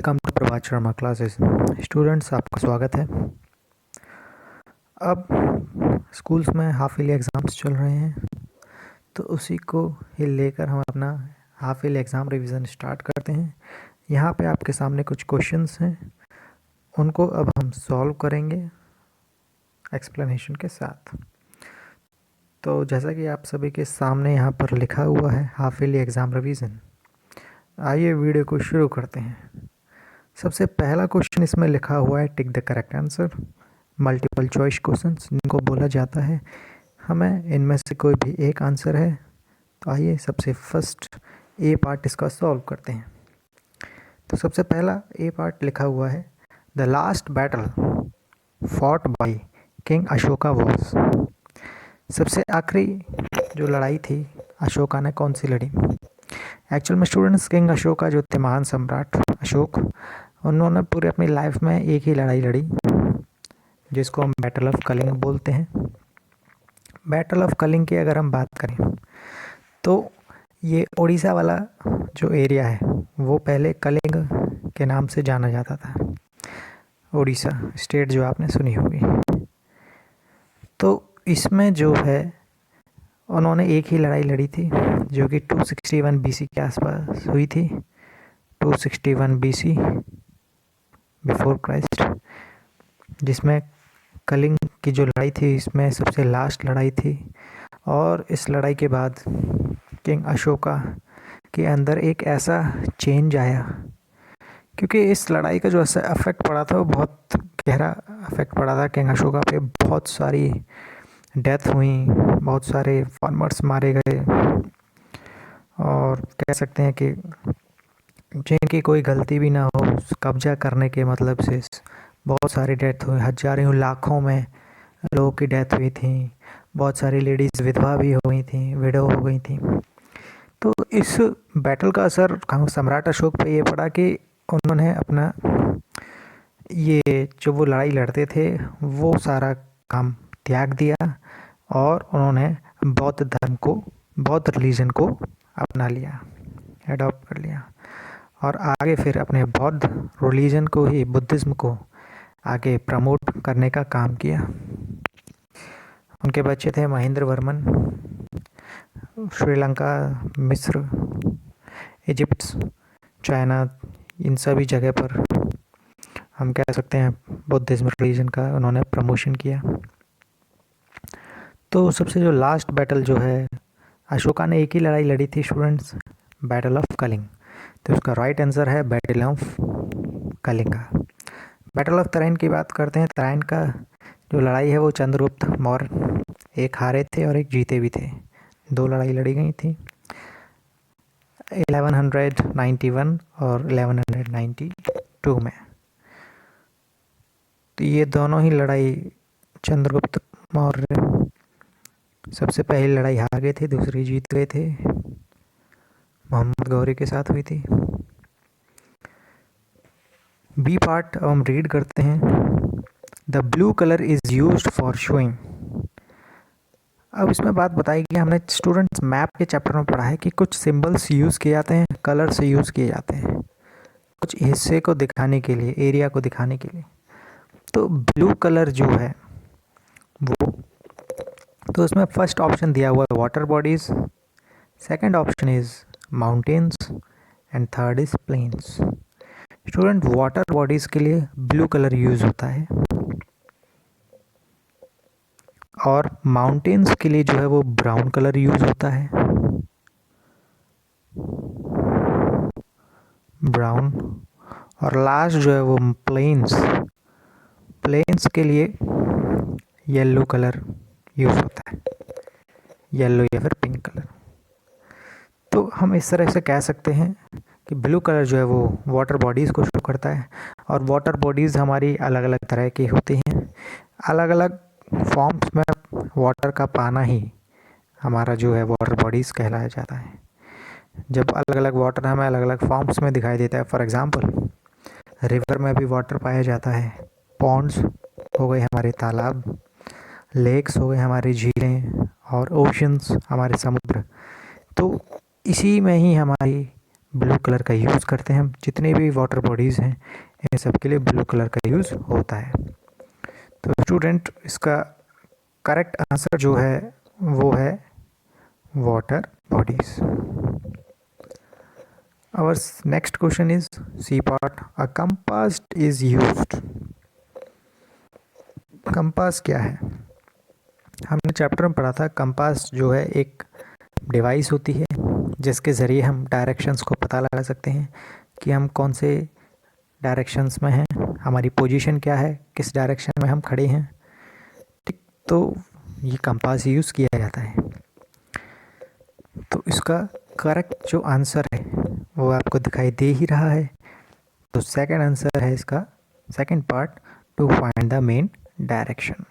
Welcome to Prabhat Sharma classes. Students, आपका स्वागत है। अब स्कूल्स में हाफ ईयरली एग्ज़ाम्स चल रहे हैं, तो उसी को ही लेकर हम अपना half yearly exam revision start करते हैं। यहाँ पे आपके सामने कुछ क्वेश्चंस हैं, उनको अब हम सॉल्व करेंगे एक्सप्लेनेशन के साथ। तो जैसा कि आप सभी के सामने यहाँ पर लिखा हुआ है हाफ ईयरली एग्ज़ाम रिवीजन। आइए वीडियो को शुरू करते हैं। सबसे पहला क्वेश्चन इसमें लिखा हुआ है tick the correct answer. Multiple choice questions जिनको बोला जाता है, हमें इनमें से कोई भी एक आंसर है। तो आइए सबसे फर्स्ट ए पार्ट इसका सॉल्व करते हैं। तो सबसे पहला ए पार्ट लिखा हुआ है the last battle fought by king Ashoka was. सबसे आखिरी जो लड़ाई थी अशोका ने कौन सी लड़ी? एक्चुअल में स्टूडेंट्स, किंग अशोका जो थे, महान सम्राट अशोक, उन्होंने पूरी अपनी लाइफ में एक ही लड़ाई लड़ी जिसको हम बैटल ऑफ कलिंग बोलते हैं। बैटल ऑफ कलिंग की अगर हम बात करें तो ये उड़ीसा वाला जो एरिया है वो पहले कलिंग के नाम से जाना जाता था। उड़ीसा स्टेट जो आपने सुनी होगी। तो इसमें जो है उन्होंने एक ही लड़ाई लड़ी थी जो कि 261 बीसी के आसपास हुई थी। 261 बीसी बिफोर क्राइस्ट, जिसमें कलिंग की जो लड़ाई थी इसमें सबसे लास्ट लड़ाई थी। और इस लड़ाई के बाद किंग अशोका के अंदर एक ऐसा चेंज आया, क्योंकि इस लड़ाई का जो अफेक्ट पड़ा था वो बहुत गहरा अफेक्ट पड़ा था किंग अशोका पे। बहुत सारी डेथ हुई, बहुत सारे फार्मर्स मारे गए, और कह सकते हैं कि जिनकी कोई गलती भी ना हो कब्जा करने के मतलब से बहुत सारी डेथ हुई। हजारों लाखों में लोगों की डेथ हुई थी। बहुत सारी लेडीज़ विधवा भी हो गई थी, विडो हो गई थी। तो इस बैटल का असर सम्राट अशोक पे ये पड़ा कि उन्होंने अपना ये जो वो लड़ाई लड़ते थे वो सारा काम त्याग दिया और उन्होंने बौद्ध धर्म को, बौद्ध रिलीजन को अपना लिया, एडॉप्ट कर लिया, और आगे फिर अपने बौद्ध रिलीजन को ही, बुद्धिज़्म को आगे प्रमोट करने का काम किया। उनके बच्चे थे महेंद्र वर्मन। श्रीलंका, मिस्र, इजिप्ट, चाइना, इन सभी जगह पर हम कह सकते हैं बुद्धिज़्म रिलीजन का उन्होंने प्रमोशन किया। तो सबसे जो लास्ट बैटल जो है, अशोका ने एक ही लड़ाई लड़ी थी स्टूडेंट्स, बैटल ऑफ कलिंग। तो उसका राइट आंसर है battle of Kalinga. Battle of Tarain की बात करते हैं। तराइन का जो लड़ाई है वो चंद्रगुप्त मौर्य एक हारे थे और एक जीते भी थे। दो लड़ाई लड़ी गई थी 1191 और 1192 में। तो ये दोनों ही लड़ाई चंद्रगुप्त मौर्य सबसे पहली लड़ाई हार गए थे, दूसरी जीत गए थे, मोहम्मद गौरी के साथ हुई थी। बी पार्ट अब हम रीड करते हैं। The blue colour is used for showing. अब इसमें बात बताई कि हमने स्टूडेंट्स मैप के चैप्टर में पढ़ा है कि कुछ सिंबल्स यूज़ किए जाते हैं, कलर से यूज़ किए जाते हैं कुछ हिस्से को दिखाने के लिए, एरिया को दिखाने के लिए। तो ब्लू कलर जो है वो, तो उसमें फर्स्ट ऑप्शन दिया हुआ है water bodies, second option is mountains and third is plains. Student, water bodies के लिए ब्लू कलर यूज़ होता है और माउंटेन्स के लिए जो है वो ब्राउन कलर यूज़ होता है, ब्राउन। और लास्ट जो है वो प्लेन्स, प्लेन्स के लिए येलो कलर यूज़ होता है, येलो या फिर पिंक कलर। तो हम इस तरह से कह सकते हैं कि ब्लू कलर जो है वो वाटर बॉडीज़ को शो करता है। और वाटर बॉडीज़ हमारी अलग अलग तरह की होती हैं, अलग अलग फॉर्म्स में वाटर का पाना ही हमारा जो है वाटर बॉडीज़ कहलाया जाता है। जब अलग अलग वाटर हमें अलग अलग फॉर्म्स में दिखाई देता है, फॉर एग्ज़ाम्पल रिवर में भी वाटर पाया जाता है, पॉन्ड्स हो गए हमारे तालाब, लेक्स हो गए हमारी झीलें, और ओशंस हमारे समुद्र। तो इसी में ही हमारी ब्लू कलर का यूज़ करते हैं हम। जितने भी वाटर बॉडीज़ हैं इन सब के लिए ब्लू कलर का यूज़ होता है। तो स्टूडेंट, इसका करेक्ट आंसर जो है वो है water bodies. Our next question is C part. A compass is used. Compass क्या है? हमने चैप्टर में पढ़ा था कंपास जो है एक डिवाइस होती है जिसके ज़रिए हम डायरेक्शंस को पता लगा सकते हैं कि हम कौन से डायरेक्शंस में हैं, हमारी पोजीशन क्या है, किस डायरेक्शन में हम खड़े हैं। ठीक, तो ये कंपास यूज़ किया जाता है। तो इसका करेक्ट जो आंसर है वो आपको दिखाई दे ही रहा है। तो सेकंड आंसर है इसका, second part, to find the main direction.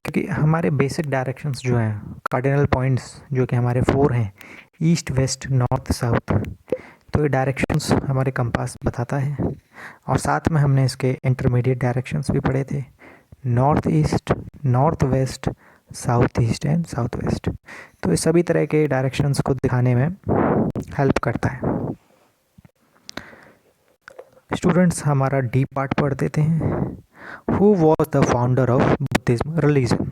क्योंकि हमारे बेसिक डायरेक्शंस जो हैं, कार्डिनल पॉइंट्स जो कि हमारे 4 हैं, ईस्ट, वेस्ट, नॉर्थ, साउथ, तो ये डायरेक्शंस हमारे कंपास बताता है। और साथ में हमने इसके इंटरमीडिएट डायरेक्शंस भी पढ़े थे, north east, north west, south east and south west. तो इस सभी तरह के डायरेक्शंस को दिखाने में हेल्प करता है। स्टूडेंट्स, हमारा डी पार्ट पढ़ देते हैं। Who was the founder of Buddhism religion?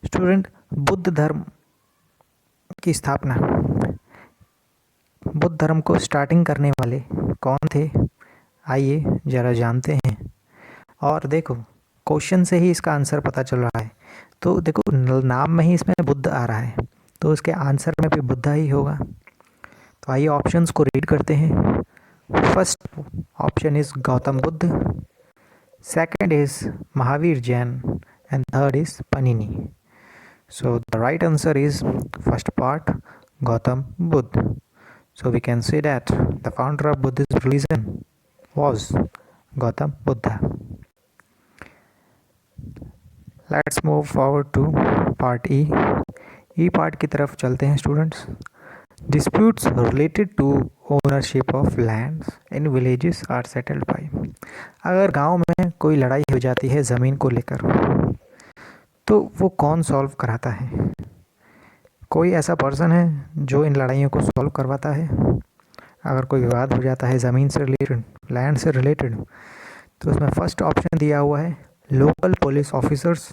Student, Buddha धर्म की स्थापना, बुद्ध धर्म को स्टार्टिंग करने वाले कौन थे? आइए ज़रा जानते हैं। और देखो, क्वेश्चन से ही इसका आंसर पता चल रहा है। तो देखो, नाम में ही इसमें बुद्ध आ रहा है, तो इसके आंसर में भी बुद्धा ही होगा। तो आइए ऑप्शंस को रीड करते हैं। First option is Gautam Buddha, second is Mahavir Jain and third is Panini. So the right answer is first part, Gautam Buddha. So we can say that the founder of Buddhist religion was Gautam Buddha. Let's move forward to part E. E part की तरफ चलते हैं students. Disputes related to ownership of lands in villages are settled by. अगर गांव में कोई लड़ाई हो जाती है ज़मीन को लेकर, तो वो कौन सॉल्व कराता है? कोई ऐसा पर्सन है जो इन लड़ाइयों को सॉल्व करवाता है? अगर कोई विवाद हो जाता है ज़मीन से रिलेटेड, लैंड से रिलेटेड, तो उसमें फर्स्ट ऑप्शन दिया हुआ है local police officers,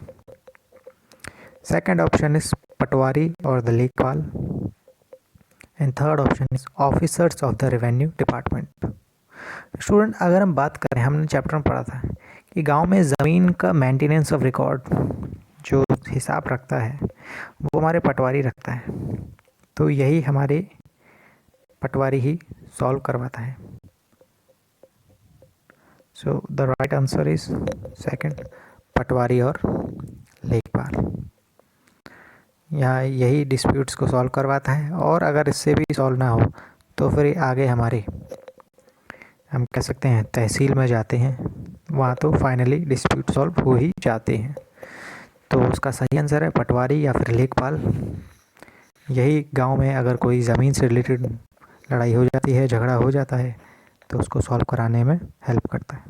second option is patwari और the lekhpal, and third option is officers of the revenue department. Student, अगर हम बात करें, हमने चैप्टर में पढ़ा था कि गांव में ज़मीन का मेंटेनेंस ऑफ रिकॉर्ड जो हिसाब रखता है वो हमारे पटवारी रखता है। तो यही हमारे पटवारी ही सॉल्व करवाता है। So the right answer is second, patwari और लेखपाल। यहाँ यही डिस्प्यूट्स को सॉल्व करवाता है। और अगर इससे भी सॉल्व ना हो तो फिर आगे हमारे, हम कह सकते हैं, तहसील में जाते हैं, वहाँ तो फाइनली डिस्प्यूट सॉल्व हो ही जाते हैं। तो उसका सही आंसर है पटवारी या फिर लेखपाल। यही गांव में अगर कोई ज़मीन से रिलेटेड लड़ाई हो जाती है, झगड़ा हो जाता है, तो उसको सॉल्व कराने में हेल्प करता है।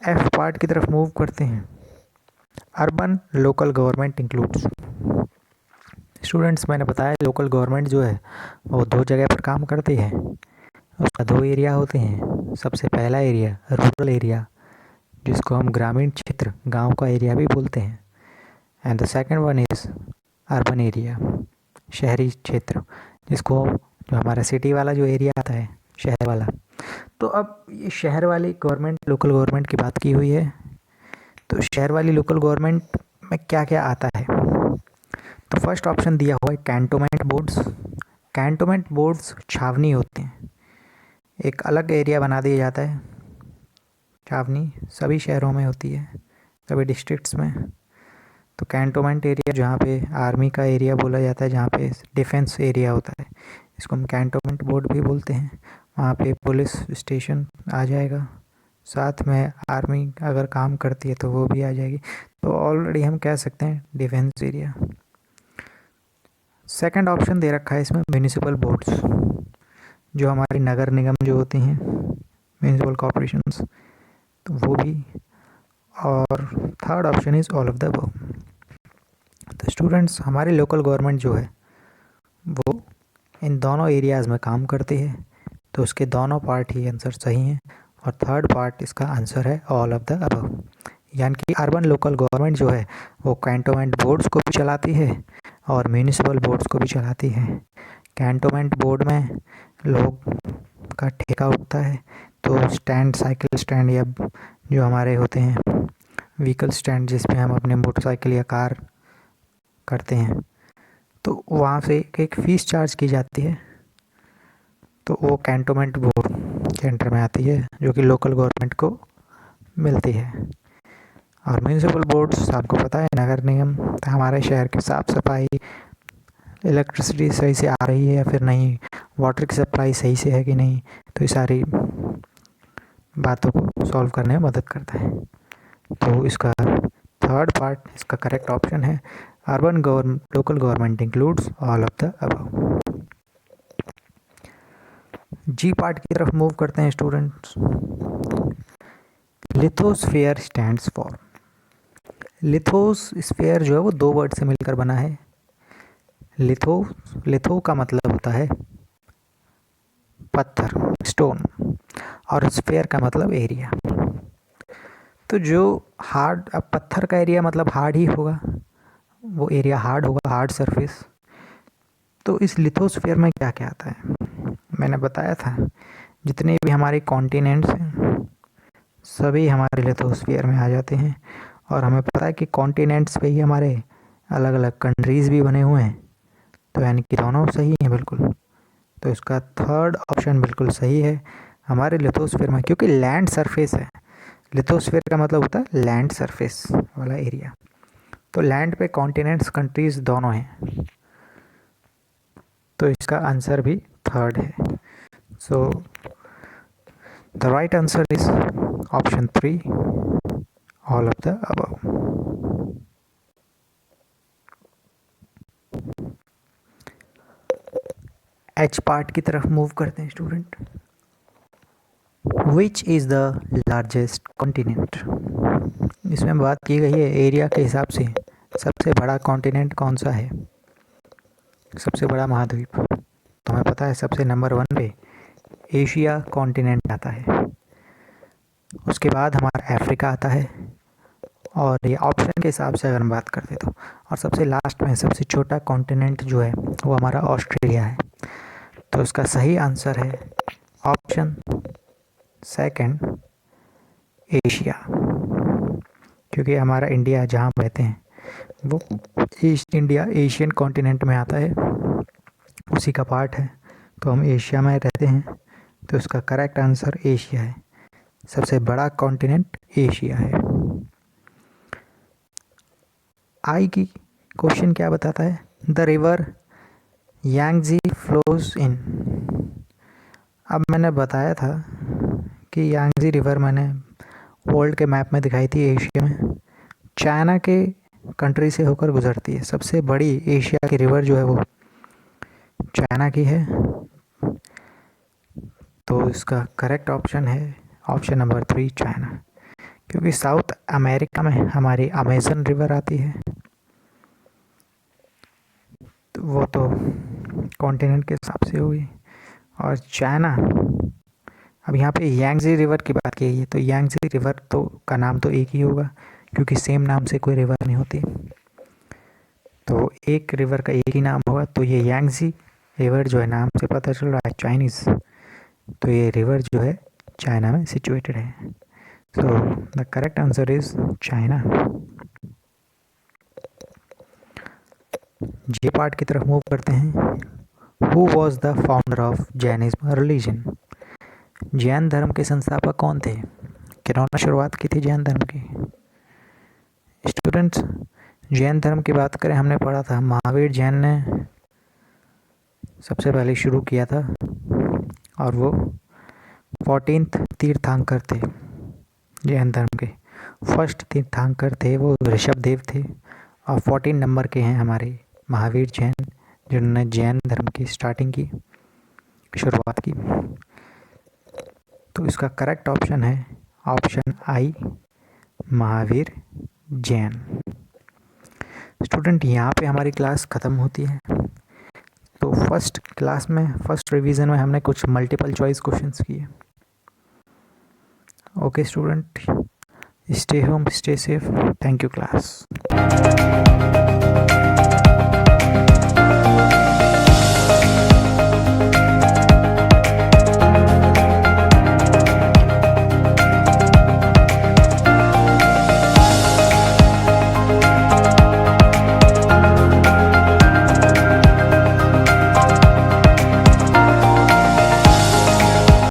एफ पार्ट की तरफ मूव करते हैं। Urban local government includes. Students, मैंने बताया लोकल गवर्नमेंट जो है वो 2 जगह पर काम करती है। उसका 2 एरिया होते हैं। सबसे पहला एरिया रूरल एरिया, जिसको हम ग्रामीण क्षेत्र, गांव का एरिया भी बोलते हैं, and the second one is urban area, शहरी क्षेत्र, जिसको, जो हमारा सिटी वाला जो एरिया आता है, शहर वाला। तो अब ये शहर वाली गवर्नमेंट, लोकल गवर्नमेंट की बात की हुई है, तो शहर वाली लोकल गवर्नमेंट में क्या क्या आता है? तो फर्स्ट ऑप्शन दिया हुआ है कैंटोनमेंट बोर्ड्स। कैंटोनमेंट बोर्ड्स छावनी होते हैं, एक अलग एरिया बना दिया जाता है। छावनी सभी शहरों में होती है, सभी डिस्ट्रिक्ट्स में। तो कैंटोनमेंट एरिया, जहाँ पे आर्मी का एरिया बोला जाता है, जहाँ पे डिफेंस एरिया होता है, इसको हम कैंटोनमेंट बोर्ड भी बोलते हैं। वहाँ पे पुलिस स्टेशन आ जाएगा, साथ में आर्मी अगर काम करती है तो वो भी आ जाएगी। तो ऑलरेडी हम कह सकते हैं डिफेंस एरिया। सेकंड ऑप्शन दे रखा है इसमें म्यूनिसिपल बोर्ड्स, जो हमारी नगर निगम जो होती हैं, म्यूनिसिपल कॉरपोरेशंस, तो वो भी। और third option is all of the above. तो स्टूडेंट्स, हमारी लोकल गवर्नमेंट जो है इन दोनों एरियाज़ में काम करती है, तो उसके दोनों पार्ट ही आंसर सही हैं। और थर्ड पार्ट इसका आंसर है ऑल ऑफ द अबव। यानी कि अर्बन लोकल गवर्नमेंट जो है वो कैंटोनमेंट बोर्ड्स को भी चलाती है और म्यूनिसिपल बोर्ड्स को भी चलाती है। कैंटोनमेंट बोर्ड में लोग का ठेका उठता है, तो स्टैंड, साइकिल स्टैंड या जो हमारे होते हैं व्हीकल स्टैंड जिसमें हम अपने मोटरसाइकिल या कार करते हैं, तो वहाँ से एक फ़ीस चार्ज की जाती है, तो वो कैंटोनमेंट बोर्ड के अंडर में आती है, जो कि लोकल गवर्नमेंट को मिलती है। और म्यूनिसिपल बोर्ड्स आपको पता है, नगर निगम, हमारे शहर की साफ़ सफाई, इलेक्ट्रिसिटी सही से आ रही है या फिर नहीं, वाटर की सप्लाई सही से है कि नहीं, तो ये सारी बातों को सॉल्व करने में मदद करता है। तो इसका थर्ड पार्ट, इसका करेक्ट ऑप्शन है urban local government includes all of the above. G part की तरफ मूव करते हैं students. Lithosphere stands for. Lithosphere जो है वो दो वर्ड से मिलकर बना है। लिथो का मतलब होता है पत्थर, स्टोन, और स्फीयर का मतलब एरिया। तो जो हार्ड, अब पत्थर का एरिया मतलब हार्ड ही होगा, वो एरिया हार्ड होगा, हार्ड सरफेस। तो इस लिथोस्फीयर में क्या क्या आता है, मैंने बताया था जितने भी हमारे कॉन्टिनेंट्स हैं सभी हमारे लिथोस्फीयर में आ जाते हैं। और हमें पता है कि कॉन्टिनेंट्स पे ही हमारे अलग अलग कंट्रीज़ भी बने हुए हैं, तो यानी कि दोनों सही हैं बिल्कुल। तो इसका थर्ड ऑप्शन बिल्कुल सही है हमारे लिथोस्फीयर में, क्योंकि लैंड सरफेस है। लिथोस्फीयर का मतलब होता है लैंड सरफेस वाला एरिया, तो लैंड पे कॉन्टिनेंट्स, कंट्रीज़ दोनों हैं, तो इसका आंसर भी थर्ड है। So the right answer is option 3, all of the above. H part की तरफ मूव करते हैं student. Which is the largest continent. इसमें बात की गई है एरिया के हिसाब से सबसे बड़ा कॉन्टिनेंट कौन सा है, सबसे बड़ा महाद्वीप। तो हमें पता है सबसे नंबर 1 पे एशिया कॉन्टिनेंट आता है, उसके बाद हमारा अफ्रीका आता है, और ये ऑप्शन के हिसाब से अगर हम बात करते तो, और सबसे लास्ट में सबसे छोटा कॉन्टिनेंट जो है वो हमारा ऑस्ट्रेलिया है। तो इसका सही आंसर है ऑप्शन सेकंड, एशिया, क्योंकि हमारा इंडिया जहाँ रहते हैं वो ईस्ट इंडिया एशियन कॉन्टिनेंट में आता है, उसी का पार्ट है, तो हम एशिया में रहते हैं, तो इसका करेक्ट आंसर एशिया है। सबसे बड़ा कॉन्टिनेंट एशिया है। आई की क्वेश्चन क्या बताता है, the river Yangtze flows in. अब मैंने बताया था कि यांगजी रिवर मैंने वर्ल्ड के मैप में दिखाई थी, एशिया में चाइना के कंट्री से होकर गुजरती है। सबसे बड़ी एशिया की रिवर जो है वो चाइना की है, तो इसका करेक्ट ऑप्शन है ऑप्शन नंबर 3, चाइना, क्योंकि साउथ अमेरिका में हमारी अमेजन रिवर आती है, तो वो तो कॉन्टिनेंट के हिसाब से हुई। और चाइना, अब यहाँ पे यांगजी रिवर की बात की गई है, तो यांगजी रिवर तो का नाम तो एक ही होगा, क्योंकि सेम नाम से कोई रिवर नहीं होती, तो एक रिवर का एक ही नाम होगा। तो ये यांगजी रिवर जो है, नाम से पता चल रहा है चाइनीज़, तो ये रिवर जो है चाइना में सिचुएटेड है। So the correct answer is China. J part की तरफ मूव करते हैं। Who was the founder of Jainism religion. Jain धर्म के संस्थापक कौन थे, किन्होंने शुरुआत की थी जैन धर्म की। स्टूडेंट्स, जैन धर्म की बात करें, हमने पढ़ा था महावीर जैन ने सबसे पहले शुरू किया था, और वो 14th तीर्थंकर थे। जैन धर्म के फर्स्ट तीर्थंकर थे वो ऋषभदेव थे, और 14 नंबर के हैं हमारे महावीर जैन, जिन्होंने जैन धर्म की स्टार्टिंग की, शुरुआत की। तो इसका करेक्ट ऑप्शन है ऑप्शन आई, महावीर जैन। स्टूडेंट, यहाँ पे हमारी क्लास ख़त्म होती है, तो फर्स्ट क्लास में फर्स्ट रिवीजन में हमने कुछ मल्टीपल चॉइस क्वेश्चंस किए। Okay student, stay home, stay safe. Thank you class.